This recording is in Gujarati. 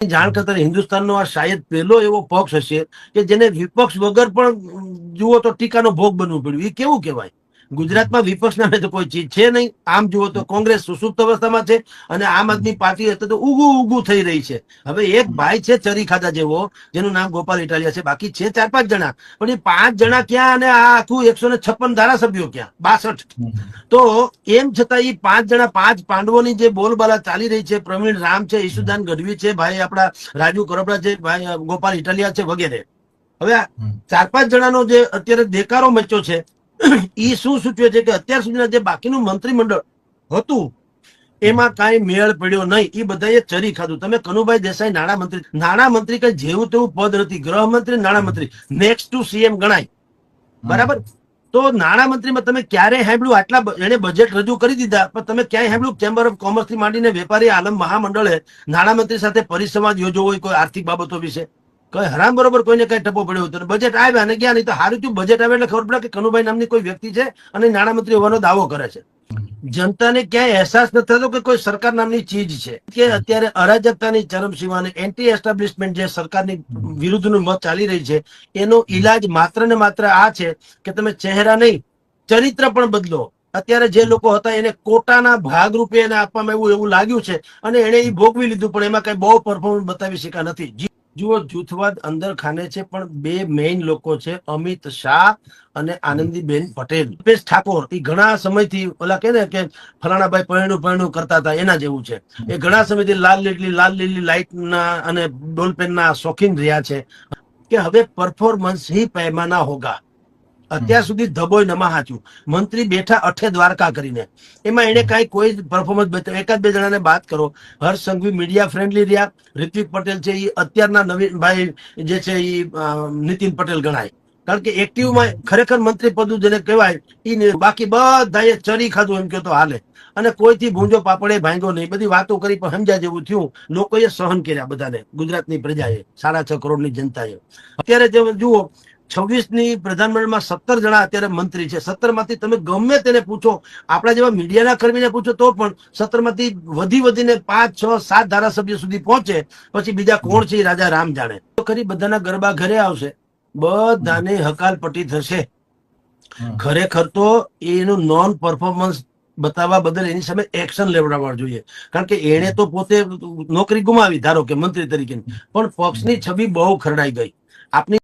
જાણ કરતા હિન્દુસ્તાનનો આ શાયદ પહેલો એવો પક્ષ હશે કે જેને વિપક્ષ વગર પણ જુઓ તો ટીકાનો ભોગ બનવું પડ્યું. એ કેવું કહેવાય? ગુજરાતમાં વિપક્ષ નામે તો કોઈ ચીજ છે નહીં. આમ જુઓ તો કોંગ્રેસ સુસુપ્ત અવસ્થામાં છે અને આમ આદમી પાર્ટી તો ઉગું થઈ રહી છે. હવે એક ભાઈ છે ચરી ખાધા જેવો, જેનું નામ ગોપાલ ઇટાલિયા છે, બાકી છે 4-5 જણા, પણ એ 5 જણા ક્યાં અને આ આખું 156 ધારાસભ્યો ક્યાં, 62. તો એમ છતાં એ 5 જણા, 5 પાંડવોની જે બોલબાલા ચાલી રહી છે, પ્રવીણ રામ છે, ઈશુદાન ગઢવી છે, ભાઈ આપડા રાજુ કરોપડા છે, ભાઈ ગોપાલ ઇટાલિયા છે વગેરે. હવે આ 4-5 જણાનો જે અત્યારે દેકારો મચ્યો છે, એ શું સૂચવે છે કે અત્યાર સુધીના જે બાકીનું મંત્રીમંડળ હતું એમાં કાંઈ મેળ પડ્યો નહીં. એ બધાએ ચરી ખાધું. તમે કનુભાઈ દેસાઈ નાણામંત્રી કઈ જેવું તેવું પદ નથી. ગૃહમંત્રી, નાણામંત્રી નેક્સ્ટ ટુ સીએમ ગણાય, બરાબર? તો નાણામંત્રીમાં તમે ક્યારે સાંભળ્યું આટલા એને બજેટ રજૂ કરી દીધા, પણ તમે ક્યાંય સાંભળ્યું ચેમ્બર ઓફ કોમર્સ થી માંડીને વેપારી આલમ મહામંડળે નાણામંત્રી સાથે પરિસંવાદ યોજ્યો હોય કોઈ આર્થિક બાબતો વિશે? કઈ હરામ બરોબર કોઈને કઈ ટપો પડ્યો હતો. બજેટ આવ્યા અને ગયા. નહીં તો સારું થયું બજેટ આવે એટલે ખબર પડે કે કનુભાઈ નામની કોઈ વ્યક્તિ છે અને નાણામંત્રી હોવાનો દાવો કરે છે. જનતાને ક્યાંય અહેસાસ નથી થતો કે કોઈ સરકાર નામની ચીજ છે. કે અત્યારે અરાજકતાની ચરમસીમા અને એન્ટી એસ્ટાબ્લિશમેન્ટ જે સરકારની વિરુદ્ધનું મત ચાલી રહી છે, એનો ઈલાજ માત્ર ને માત્ર આ છે કે તમે ચહેરા નહીં ચરિત્ર પણ બદલો. અત્યારે જે લોકો હતા એને કોટાના ભાગરૂપે એને આપવામાં એવું લાગ્યું છે અને એને એ ભોગવી લીધું, પણ એમાં કઈ બહુ પરફોર્મન્સ બતાવી શક્યા નથી. જુઓ, જૂથવાદ અંદર ખાને છે, પણ બે મેઇન લોકો છે, અમિત શાહ અને આનંદીબેન પટેલ. અલ્પેશ ઠાકોર એ ઘણા સમયથી ઓલા કે ને કે ફલાણા ભાઈ પરણું કરતા હતા, એના જેવું છે. એ ઘણા સમયથી લાલ લીલી લાઇટના અને બોલપેનના શોખીન રહ્યા છે કે હવે પરફોર્મન્સ ही पैमाना होगा. અત્યાર સુધી ધબોય નમા હાચ્યું. મંત્રી બેઠા અઠે દ્વારકા કરીને, એમાં એને કઈ કોઈ પરફોર્મન્સ બતાવ્યું? 1-2 જણાને વાત કરો. હર્ષ સંઘવી મીડિયા ફ્રેન્ડલી રહ્યા. ઋત્વિક પટેલ છે એ અત્યારના નવીન ભાઈ જે છે એ નીતિન પટેલ ગણાય, કારણ કે એક્ટિવમાં ખરેખર મંત્રી પદ જેને કહેવાય એ. બાકી બધાએ ચરી ખાધું એમ કહો તો હાલે. અને કોઈથી ભૂંજો પાપડે ભાંગ્યો નહીં. બધી વાતો કરી પણ સમજ્યા જેવું થયું. લોકોએ સહન કર્યા બધાને, ગુજરાતની પ્રજાએ, 6.5 કરોડની જનતાએ. અત્યારે જે જુઓ, 26ની પ્રધાનમંત્રીમાં 17 જણા અત્યારે મંત્રી છે. 17 માંથી તમે ગમે તેને પૂછો, આપણા જેવા મીડિયાના કર્મીને પૂછો તો પણ 17 માંથી વધીને 5, 6, 7 ધારાસભ્ય સુધી પહોંચે. પછી બીજા કોણ છે રાજા રામ જાણે. તો ખરી બધાના ગરબા ઘરે આવશે, બધાને હકાલપટ્ટી થશે. ખરેખર તો એનું નોન પરફોર્મન્સ બતાવવા બદલ એની સામે એક્શન લેવડાવવા જોઈએ, કારણ કે એને તો પોતે નોકરી ગુમાવી ધારો કે મંત્રી તરીકે, પણ પક્ષની છબી બહુ ખરડાઈ ગઈ. આપની